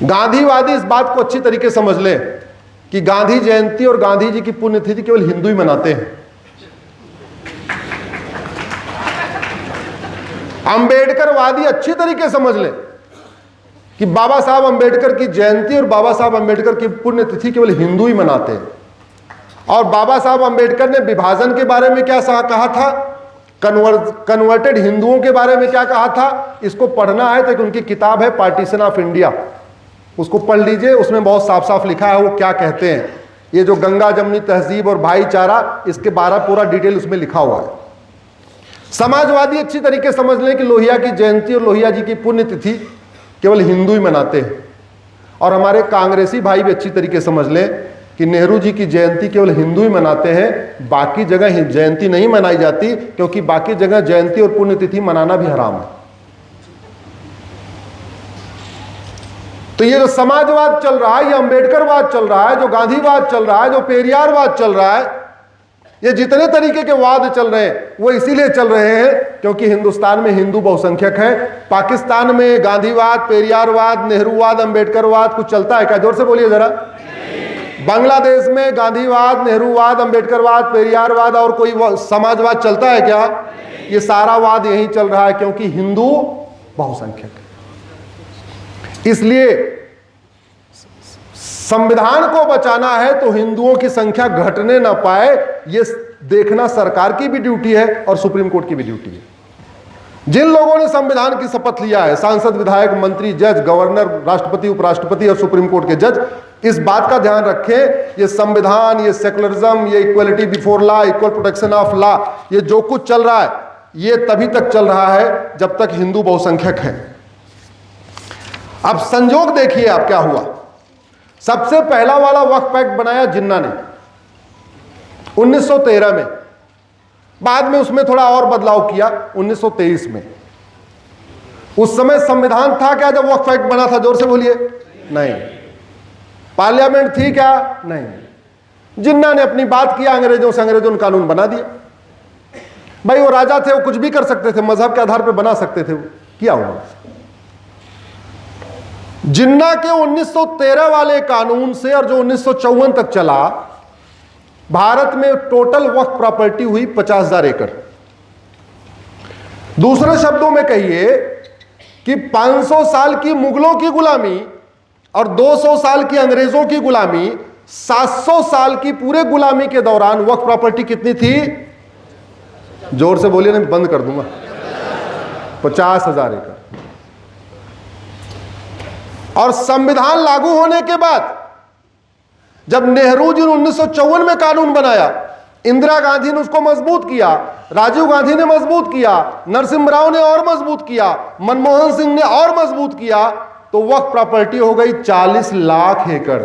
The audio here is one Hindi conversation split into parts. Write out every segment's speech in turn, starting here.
गांधीवादी इस बात को अच्छी तरीके समझ लें कि गांधी जयंती और गांधी जी की पुण्यतिथि केवल हिंदू ही मनाते हैं। अंबेडकरवादी अच्छी तरीके समझ लें कि बाबा साहब अंबेडकर की जयंती और बाबा साहब अंबेडकर की पुण्यतिथि केवल हिंदू ही मनाते हैं। और बाबा साहब अंबेडकर ने विभाजन के बारे में क्या कहा था, कन्वर्टेड हिंदुओं के बारे में क्या कहा था, इसको पढ़ना है तो उनकी किताब है पार्टीशन ऑफ इंडिया, उसको पढ़ लीजिए। उसमें बहुत साफ साफ लिखा है वो क्या कहते हैं। ये जो गंगा जमुनी तहजीब और भाईचारा, इसके 12 पूरा डिटेल उसमें लिखा हुआ है। समाजवादी अच्छी तरीके समझ लें कि लोहिया की जयंती और लोहिया जी की पुण्यतिथि केवल हिंदू ही मनाते हैं। और हमारे कांग्रेसी भाई भी अच्छी तरीके समझ लें कि नेहरू जी की जयंती केवल हिंदू ही मनाते हैं, बाकी जगह जयंती नहीं मनाई जाती, क्योंकि बाकी जगह जयंती और पुण्यतिथि मनाना भी हराम है। तो ये जो समाजवाद चल रहा है, ये अंबेडकरवाद चल रहा है, जो गांधीवाद चल रहा है, जो पेरियारवाद चल रहा है, ये जितने तरीके के वाद चल रहे हैं वो इसीलिए चल रहे हैं क्योंकि हिंदुस्तान में हिंदू बहुसंख्यक है। पाकिस्तान में गांधीवाद, पेरियारवाद, नेहरूवाद, अंबेडकरवाद कुछ चलता है क्या? जोर से बोलिए जरा। बांग्लादेश में गांधीवाद, नेहरूवाद, अंबेडकरवाद, पेरियारवाद और कोई समाजवाद चलता है क्या? ये सारा वाद यही चल रहा है क्योंकि हिंदू बहुसंख्यक है। इसलिए संविधान को बचाना है तो हिंदुओं की संख्या घटने ना पाए, ये देखना सरकार की भी ड्यूटी है और सुप्रीम कोर्ट की भी ड्यूटी है। जिन लोगों ने संविधान की शपथ लिया है, सांसद, विधायक, मंत्री, जज, गवर्नर, राष्ट्रपति, उपराष्ट्रपति और सुप्रीम कोर्ट के जज, इस बात का ध्यान रखें, ये संविधान, ये सेकुलरिज्म, ये equality before law, equal protection of law, ये जो कुछ चल रहा है ये तभी तक चल रहा है जब तक हिंदू बहुसंख्यक है। अब संजोग देखिए आप क्या हुआ। सबसे पहला वाला वक्फ एक्ट बनाया जिन्ना ने 1913 में, बाद में उसमें थोड़ा और बदलाव किया 1923 में। उस समय संविधान था क्या जब वक्फ एक्ट बना था? जोर से बोलिए। नहीं। पार्लियामेंट थी क्या? नहीं। जिन्ना ने अपनी बात किया अंग्रेजों से, अंग्रेजों ने कानून बना दिया। भाई वो राजा थे, वो कुछ भी कर सकते थे, मजहब के आधार पर बना सकते थे, वो किया उन्होंने। जिन्ना के 1913 वाले कानून से और जो 1954 तक चला, भारत में टोटल वक्फ प्रॉपर्टी हुई 50,000 एकड़। दूसरे शब्दों में कहिए कि 500 साल की मुगलों की गुलामी और 200 साल की अंग्रेजों की गुलामी, 700 साल की पूरे गुलामी के दौरान वक्फ प्रॉपर्टी कितनी थी? जोर से बोलिए, नहीं बंद कर दूंगा। 50,000 एकड़। और संविधान लागू होने के बाद जब नेहरू जी ने 1954 में कानून बनाया, इंदिरा गांधी ने उसको मजबूत किया, राजीव गांधी ने मजबूत किया, नरसिम्हा राव ने और मजबूत किया, मनमोहन सिंह ने और मजबूत किया, तो वक्फ प्रॉपर्टी हो गई 40 लाख एकड़।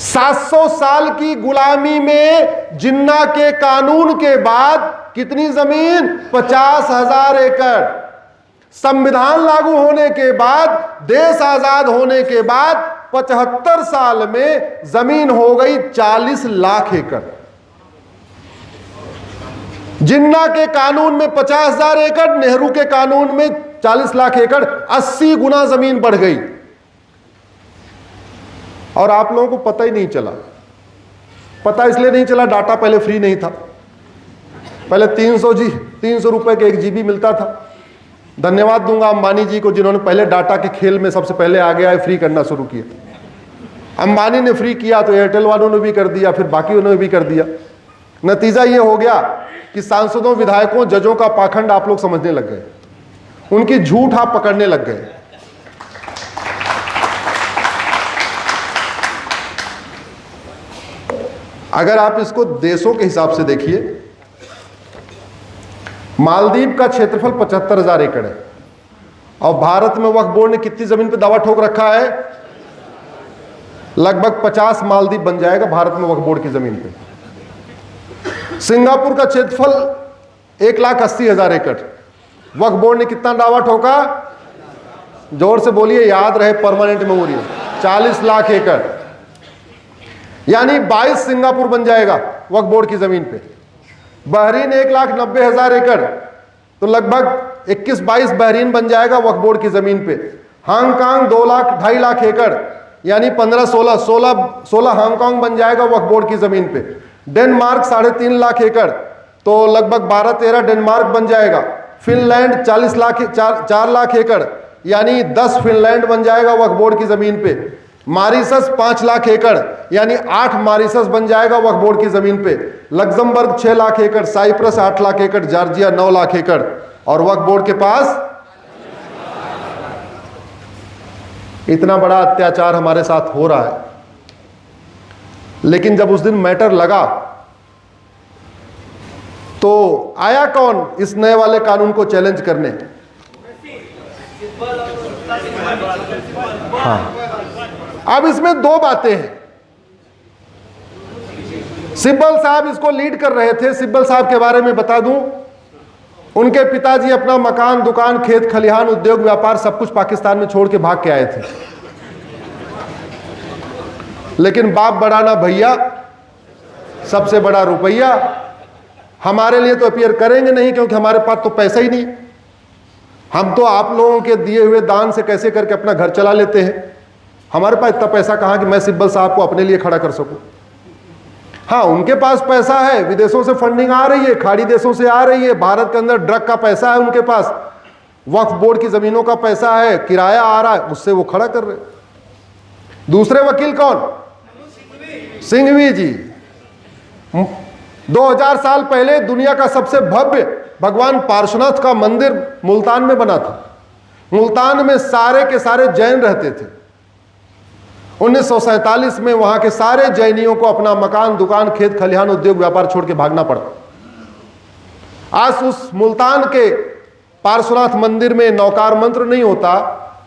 700 साल की गुलामी में जिन्ना के कानून के बाद कितनी जमीन? 50,000 एकड़। संविधान लागू होने के बाद, देश आजाद होने के बाद 75 साल में जमीन हो गई 40 लाख एकड़। जिन्ना के कानून में 50,000 एकड़, नेहरू के कानून में 40 लाख एकड़, 80 गुना जमीन बढ़ गई। और आप लोगों को पता ही नहीं चला। पता इसलिए नहीं चला, डाटा पहले फ्री नहीं था। पहले 300 रुपए के 1 GB मिलता था। धन्यवाद दूंगा अंबानी जी को जिन्होंने पहले डाटा के खेल में सबसे पहले आगे आए, फ्री करना शुरू किया। अंबानी ने फ्री किया तो एयरटेल वालों ने भी कर दिया, फिर बाकी उन्होंने भी कर दिया। नतीजा ये हो गया कि सांसदों, विधायकों, जजों का पाखंड आप लोग समझने लग गए, उनकी झूठ आप पकड़ने लग गए। अगर आप इसको देशों के हिसाब से देखिए, मालदीव का क्षेत्रफल 75,000 एकड़ है और भारत में वक्फ बोर्ड ने कितनी जमीन पे दावा ठोक रखा है? लगभग 50 मालदीव बन जाएगा भारत में वक्फ बोर्ड की जमीन पे। सिंगापुर का क्षेत्रफल 1,80,000 एकड़, वक्फ बोर्ड ने कितना दावा ठोका? जोर से बोलिए, याद रहे, परमानेंट मेमोरी। 40 लाख एकड़, यानी 22 सिंगापुर बन जाएगा वक्फ बोर्ड की जमीन पे। बहरीन 1,90,000 एकड़, तो लगभग 21-22 बहरीन बन जाएगा वक्फ बोर्ड की जमीन पे। हांगकांग 2 लाख 2.5 लाख एकड़ यानी 15-16 हांगकांग बन जाएगा वक्फ बोर्ड की जमीन पे। डेनमार्क 3.5 लाख एकड़, तो लगभग 12-13 डेनमार्क बन जाएगा। फिनलैंड 4 लाख एकड़ यानी 10 फिनलैंड बन जाएगा वक्फ बोर्ड की जमीन पे। मॉरिशस 5 लाख एकड़ यानी 8 मॉरिशस बन जाएगा वक्फ बोर्ड की जमीन पे। लग्जमबर्ग 6 लाख एकड़, साइप्रस 8 लाख एकड़, जॉर्जिया 9 लाख एकड़, और वक्फ बोर्ड के पास इतना बड़ा अत्याचार हमारे साथ हो रहा है। लेकिन जब उस दिन मैटर लगा तो आया कौन इस नए वाले कानून को चैलेंज करने? हाँ, अब इसमें 2 बातें हैं। सिब्बल साहब इसको लीड कर रहे थे। सिब्बल साहब के बारे में बता दूं, उनके पिताजी अपना मकान, दुकान, खेत खलिहान, उद्योग, व्यापार सब कुछ पाकिस्तान में छोड़ के भाग के आए थे। लेकिन बाप बड़ा ना भैया, सबसे बड़ा रुपया। हमारे लिए तो अपीयर करेंगे नहीं क्योंकि हमारे पास तो पैसा ही नहीं। हम तो आप लोगों के दिए हुए दान से कैसे करके अपना घर चला लेते हैं। हमारे पास इतना पैसा कहाँ कि मैं सिब्बल साहब को अपने लिए खड़ा कर सकूं। हाँ, उनके पास पैसा है, विदेशों से फंडिंग आ रही है, खाड़ी देशों से आ रही है, भारत के अंदर ड्रग का पैसा है उनके पास, वक्फ बोर्ड की जमीनों का पैसा है, किराया आ रहा है, उससे वो खड़ा कर रहे। दूसरे वकील कौन? सिंघवी जी। 2000 साल पहले दुनिया का सबसे भव्य भगवान पार्श्वनाथ का मंदिर मुल्तान में बना था। मुल्तान में सारे के सारे जैन रहते थे। 1947 में वहां के सारे जैनियों को अपना मकान, दुकान, खेत खलिहान, उद्योग, व्यापार छोड़ के भागना पड़ा। आज उस मुल्तान के पार्श्वनाथ मंदिर में नौकार मंत्र नहीं होता,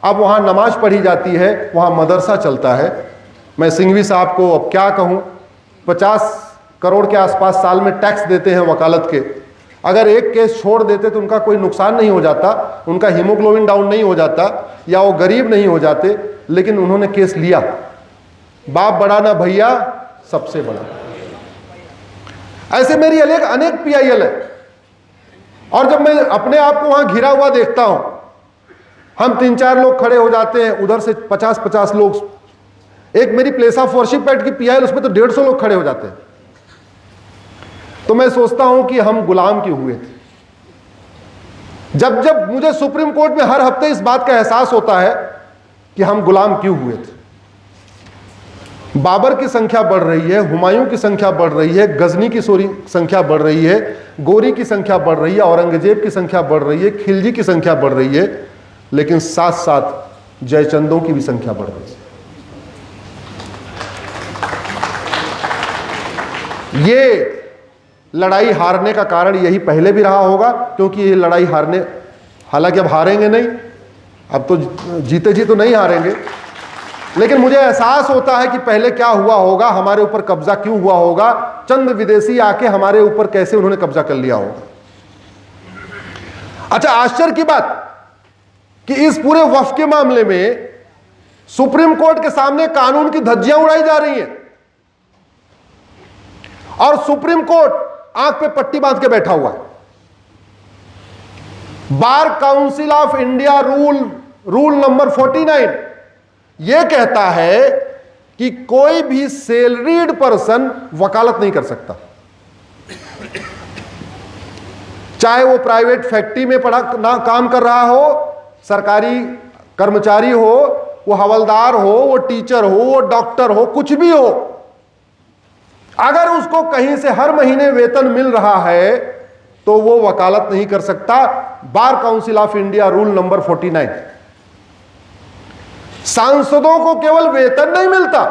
अब वहां नमाज पढ़ी जाती है, वहां मदरसा चलता है। मैं सिंघवी साहब को अब क्या कहूं, 50 करोड़ के आसपास साल में टैक्स देते हैं वकालत के। अगर एक केस छोड़ देते तो उनका कोई नुकसान नहीं हो जाता, उनका हीमोग्लोबिन डाउन नहीं हो जाता, या वो गरीब नहीं हो जाते, लेकिन उन्होंने केस लिया। बाप बड़ा ना भैया, सबसे बड़ा। ऐसे मेरी अनेक PIL है। और जब मैं अपने आप को वहां घिरा हुआ देखता हूं, हम 3-4 लोग खड़े हो जाते हैं, उधर से 50-50 लोग। एक मेरी प्लेस ऑफ वर्शिप पैट की PIL, उसमें तो 150 लोग खड़े हो जाते हैं। तो मैं सोचता हूं कि हम गुलाम क्यों हुए थे। जब मुझे सुप्रीम कोर्ट में हर हफ्ते इस बात का एहसास होता है कि हम गुलाम क्यों हुए थे। बाबर की संख्या बढ़ रही है, हुमायूं की संख्या बढ़ रही है, गजनी की संख्या बढ़ रही है, गोरी की संख्या बढ़ रही है, औरंगजेब की संख्या बढ़ रही है, खिलजी की संख्या बढ़ रही है, लेकिन साथ साथ जयचंदों की भी संख्या बढ़ रही है। ये लड़ाई हारने का कारण यही पहले भी रहा होगा, क्योंकि ये लड़ाई हारने, हालांकि अब हारेंगे नहीं, अब तो जीते जी तो नहीं हारेंगे, लेकिन मुझे एहसास होता है कि पहले क्या हुआ होगा, हमारे ऊपर कब्जा क्यों हुआ होगा, चंद विदेशी आके हमारे ऊपर कैसे उन्होंने कब्जा कर लिया होगा। अच्छा, आश्चर्य की बात कि इस पूरे वक्फ के मामले में सुप्रीम कोर्ट के सामने कानून की धज्जियां उड़ाई जा रही हैं और सुप्रीम कोर्ट आंख पे पट्टी बांध के बैठा हुआ है। Bar council of India rule number 49 यह कहता है कि कोई भी सैलरीड पर्सन वकालत नहीं कर सकता, चाहे वो प्राइवेट फैक्ट्री में काम कर रहा हो, सरकारी कर्मचारी हो, वो हवलदार हो, वो टीचर हो, वो डॉक्टर हो, कुछ भी हो। अगर उसको कहीं से हर महीने वेतन मिल रहा है तो वो वकालत नहीं कर सकता। Bar council of India rule number 49। सांसदों को केवल वेतन नहीं मिलता,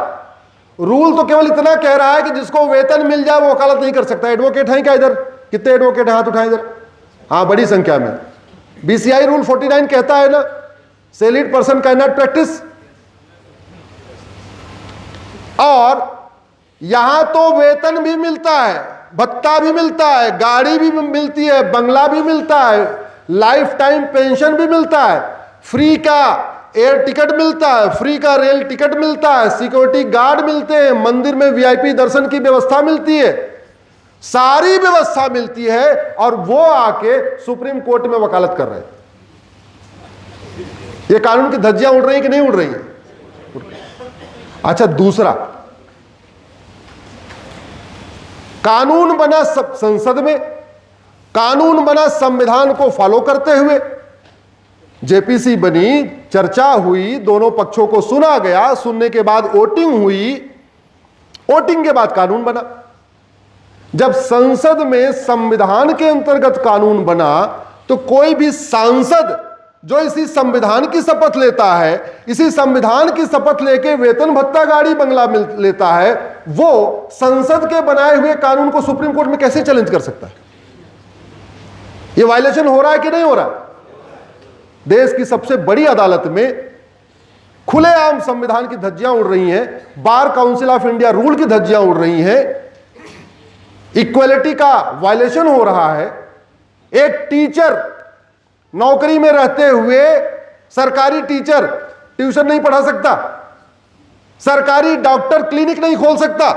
रूल तो केवल इतना कह रहा है कि जिसको वेतन मिल जाए वो वकालत नहीं कर सकता। एडवोकेट हैं क्या इधर? कितने एडवोकेट हैं? हाथ उठाएं इधर। हाँ, बड़ी संख्या में। BCI रूल 49 कहता है ना, salaried person can not practice. और यहां तो वेतन भी मिलता है, भत्ता भी मिलता है, गाड़ी भी मिलती है, बंगला भी मिलता है, लाइफ टाइम पेंशन भी मिलता है, फ्री का एयर टिकट मिलता है, फ्री का रेल टिकट मिलता है, सिक्योरिटी गार्ड मिलते हैं, मंदिर में VIP दर्शन की व्यवस्था मिलती है, सारी व्यवस्था मिलती है, और वो आके सुप्रीम कोर्ट में वकालत कर रहे हैं। ये कानून की धज्जियां उड़ रही कि नहीं उड़ रही है? अच्छा, दूसरा, कानून बना संसद में, कानून बना संविधान को फॉलो करते हुए, जेपीसी बनी, चर्चा हुई, दोनों पक्षों को सुना गया, सुनने के बाद वोटिंग हुई, वोटिंग के बाद कानून बना। जब संसद में संविधान के अंतर्गत कानून बना तो कोई भी सांसद जो इसी संविधान की शपथ लेता है, इसी संविधान की शपथ लेके वेतन भत्ता गाड़ी बंगला में लेता है, वो संसद के बनाए हुए कानून को सुप्रीम कोर्ट में कैसे चैलेंज कर सकता है? ये वायलेशन हो रहा है कि नहीं हो रहा? देश की सबसे बड़ी अदालत में खुलेआम संविधान की धज्जियां उड़ रही हैं, bar council of India rule की धज्जियां उड़ रही हैं, इक्वलिटी का वायलेशन हो रहा है। एक टीचर नौकरी में रहते हुए, सरकारी टीचर ट्यूशन नहीं पढ़ा सकता, सरकारी डॉक्टर क्लिनिक नहीं खोल सकता,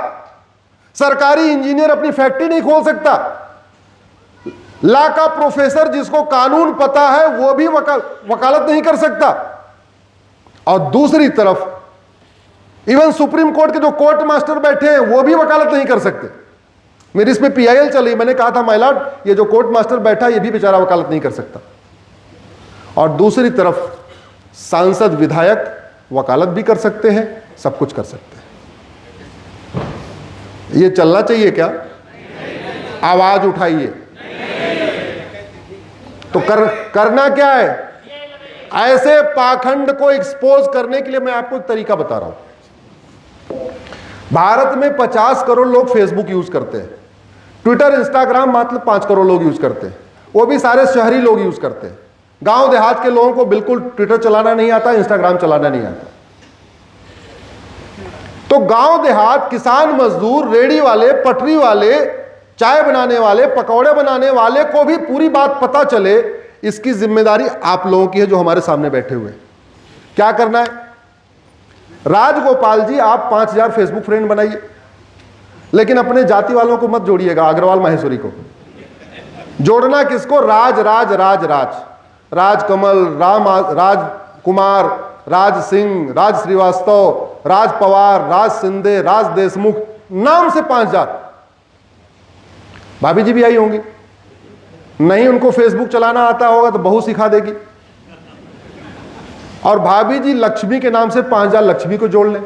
सरकारी इंजीनियर अपनी फैक्ट्री नहीं खोल सकता, लॉ का प्रोफेसर जिसको कानून पता है वो भी वकालत नहीं कर सकता। और दूसरी तरफ इवन सुप्रीम कोर्ट के जो कोर्ट मास्टर बैठे हैं वो भी वकालत नहीं कर सकते। मेरी इसमें पीआईएल चली, मैंने कहा था माय लॉर्ड, ये जो कोर्ट मास्टर बैठा ये भी बेचारा वकालत नहीं कर सकता। और दूसरी तरफ सांसद विधायक वकालत भी कर सकते हैं, सब कुछ कर सकते हैं। ये चलना चाहिए क्या? आवाज उठाइए। तो करना क्या है? ऐसे पाखंड को एक्सपोज करने के लिए मैं आपको एक तरीका बता रहा हूं। भारत में 50 करोड़ लोग फेसबुक यूज करते हैं, ट्विटर इंस्टाग्राम मात्र 5 करोड़ लोग यूज करते हैं, वो भी सारे शहरी लोग यूज करते हैं। गांव देहात के लोगों को बिल्कुल ट्विटर चलाना नहीं आता, इंस्टाग्राम चलाना नहीं आता। तो गांव देहात, किसान मजदूर, रेडी वाले, पटरी वाले, चाय बनाने वाले, पकौड़े बनाने वाले को भी पूरी बात पता चले, इसकी जिम्मेदारी आप लोगों की है जो हमारे सामने बैठे हुए। क्या करना है? राजगोपाल जी, आप 5000 फेसबुक फ्रेंड बनाइए, लेकिन अपने जाति वालों को मत जोड़िएगा, अग्रवाल माहेश्वरी को जोड़ना। किसको? राज राज राज राज राज कमल, राज कुमार, राज सिंह, राज श्रीवास्तव, राज पवार, राज सिंधे, राज देशमुख, नाम से 5000। भाभी जी भी आई होंगी, नहीं उनको फेसबुक चलाना आता होगा तो बहू सिखा देगी। और भाभी जी लक्ष्मी के नाम से 5000 लक्ष्मी को जोड़ लें,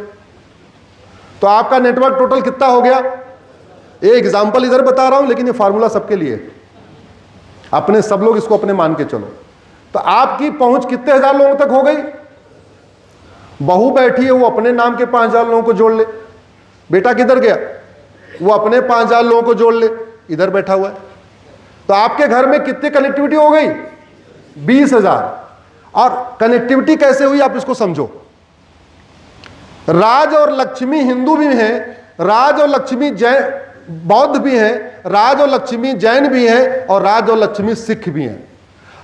तो आपका नेटवर्क टोटल कितना हो गया? एक एग्जांपल इधर बता रहा हूं, लेकिन ये फार्मूला सबके लिए, अपने सब लोग इसको अपने मान के चलो। तो आपकी पहुंच कितने हजार लोगों तक हो गई? बहू बैठी है, वो अपने नाम के 5000 लोगों को जोड़ ले। बेटा किधर गया? वो अपने 5000 लोगों को जोड़ ले, इधर बैठा हुआ है। तो आपके घर में कितनी कनेक्टिविटी हो गई? 20,000। और कनेक्टिविटी कैसे हुई आप इसको समझो। राज और लक्ष्मी हिंदू भी हैं, राज और लक्ष्मी जैन बौद्ध भी हैं, राज और लक्ष्मी जैन भी हैं, और राज और लक्ष्मी सिख भी हैं।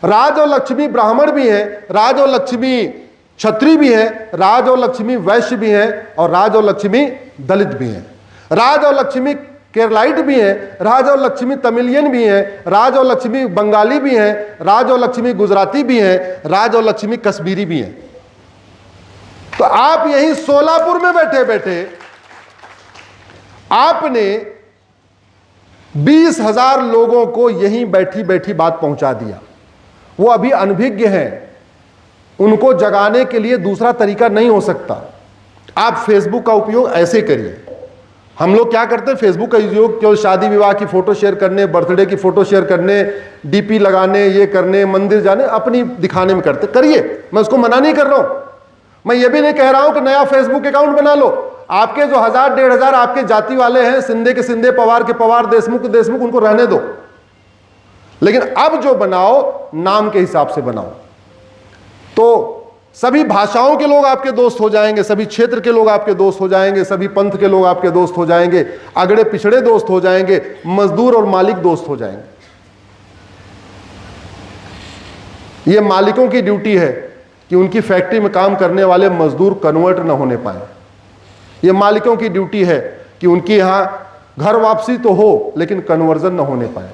राज और लक्ष्मी ब्राह्मण भी हैं, राज और लक्ष्मी क्षत्रिय भी हैं, राज और लक्ष्मी वैश्य भी हैं, और राज और लक्ष्मी दलित भी हैं। राज और लक्ष्मी केरलाइट भी हैं, राज और लक्ष्मी तमिलियन भी हैं, राज और लक्ष्मी बंगाली भी हैं, राज और लक्ष्मी गुजराती भी हैं, राज और लक्ष्मी कश्मीरी भी हैं। तो आप यही सोलापुर में बैठे बैठे आपने 20,000 लोगों को यहीं बैठी बैठी बात पहुंचा दिया। वो अभी अनभिज्ञ हैं, उनको जगाने के लिए दूसरा तरीका नहीं हो सकता। आप फेसबुक का उपयोग ऐसे करिए। हम लोग क्या करते हैं? फेसबुक का उपयोग केवल शादी विवाह की फोटो शेयर करने, बर्थडे की फोटो शेयर करने, डीपी लगाने, ये करने, मंदिर जाने, अपनी दिखाने में करते। करिए, मैं उसको मना नहीं कर रहा हूं। मैं ये भी नहीं कह रहा हूं कि नया फेसबुक अकाउंट बना लो। आपके जो 1000 1500 आपके जाति वाले हैं, सिंधे के सिंधे, पवार के पवार, देशमुख के देशमुख, उनको रहने दो। लेकिन अब जो बनाओ नाम के हिसाब से बनाओ, तो सभी भाषाओं के लोग आपके दोस्त हो जाएंगे, सभी क्षेत्र के लोग आपके दोस्त हो जाएंगे, सभी पंथ के लोग आपके दोस्त हो जाएंगे, अगड़े पिछड़े दोस्त हो जाएंगे, मजदूर और मालिक दोस्त हो जाएंगे। यह मालिकों की ड्यूटी है कि उनकी फैक्ट्री में काम करने वाले मजदूर कन्वर्ट न होने पाए। यह मालिकों की ड्यूटी है कि उनकी यहां घर वापसी तो हो, लेकिन कन्वर्जन न होने पाए।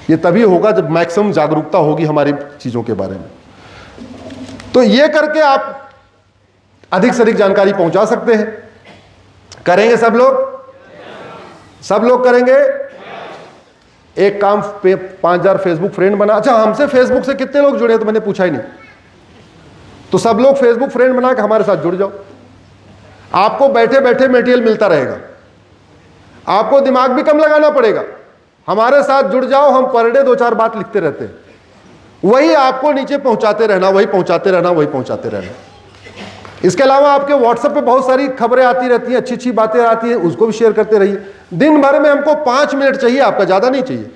यह तभी होगा जब मैक्सिमम जागरूकता होगी हमारी चीजों के बारे में। तो ये करके आप अधिक से अधिक जानकारी पहुंचा सकते हैं। करेंगे सब लोग? सब लोग करेंगे? एक काम पे 5000 फेसबुक फ्रेंड बना। अच्छा, हमसे फेसबुक से कितने लोग जुड़े हैं तो मैंने पूछा ही नहीं। तो सब लोग फेसबुक फ्रेंड बना के हमारे साथ जुड़ जाओ। आपको बैठे बैठे मटेरियल मिलता रहेगा, आपको दिमाग भी कम लगाना पड़ेगा। हमारे साथ जुड़ जाओ, हम पर डे 2-4 बात लिखते रहते हैं, वही आपको नीचे पहुंचाते रहना, वही पहुंचाते रहना, वही पहुंचाते रहना। इसके अलावा आपके व्हाट्सएप पे बहुत सारी खबरें आती रहती हैं, अच्छी अच्छी बातें आती हैं, उसको भी शेयर करते रहिए। दिन भर में हमको 5 मिनट चाहिए, आपका ज़्यादा नहीं चाहिए।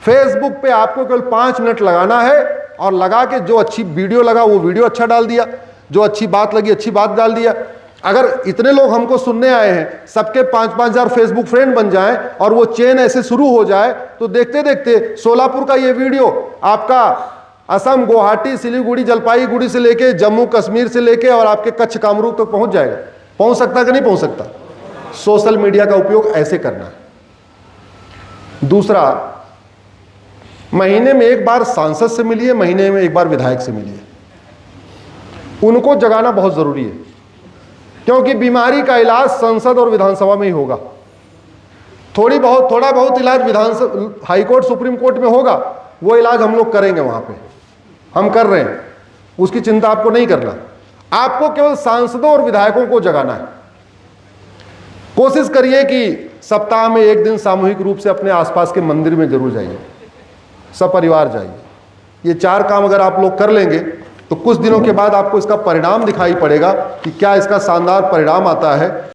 फेसबुक पे आपको केवल 5 मिनट लगाना है, और लगा के जो अच्छी वीडियो लगा वो वीडियो अच्छा डाल दिया, जो अच्छी बात लगी अच्छी बात डाल दिया। अगर इतने लोग हमको सुनने आए हैं, सबके 5-5 हजार फेसबुक फ्रेंड बन जाएं और वो चेन ऐसे शुरू हो जाए, तो देखते देखते सोलापुर का ये वीडियो आपका असम, गुवाहाटी, सिलीगुड़ी, जलपाईगुड़ी से लेके जम्मू कश्मीर से लेके और आपके कच्छ कामरूप तक पहुंच जाएगा। पहुंच सकता कि नहीं पहुंच सकता? सोशल मीडिया का उपयोग ऐसे करना है। दूसरा, महीने में एक बार सांसद से मिलिए, महीने में एक बार विधायक से मिलिए। उनको जगाना बहुत जरूरी है, क्योंकि बीमारी का इलाज संसद और विधानसभा में ही होगा। थोड़ा बहुत इलाज विधानसभा, हाईकोर्ट, सुप्रीम कोर्ट में होगा, वो इलाज हम लोग करेंगे वहां पे, हम कर रहे हैं, उसकी चिंता आपको नहीं करना। आपको केवल सांसदों और विधायकों को जगाना है। कोशिश करिए कि सप्ताह में एक दिन सामूहिक रूप से अपने आसपास के मंदिर में जरूर जाइए, सपरिवार जाइए। ये 4 काम अगर आप लोग कर लेंगे तो कुछ दिनों के बाद आपको इसका परिणाम दिखाई पड़ेगा कि क्या इसका शानदार परिणाम आता है।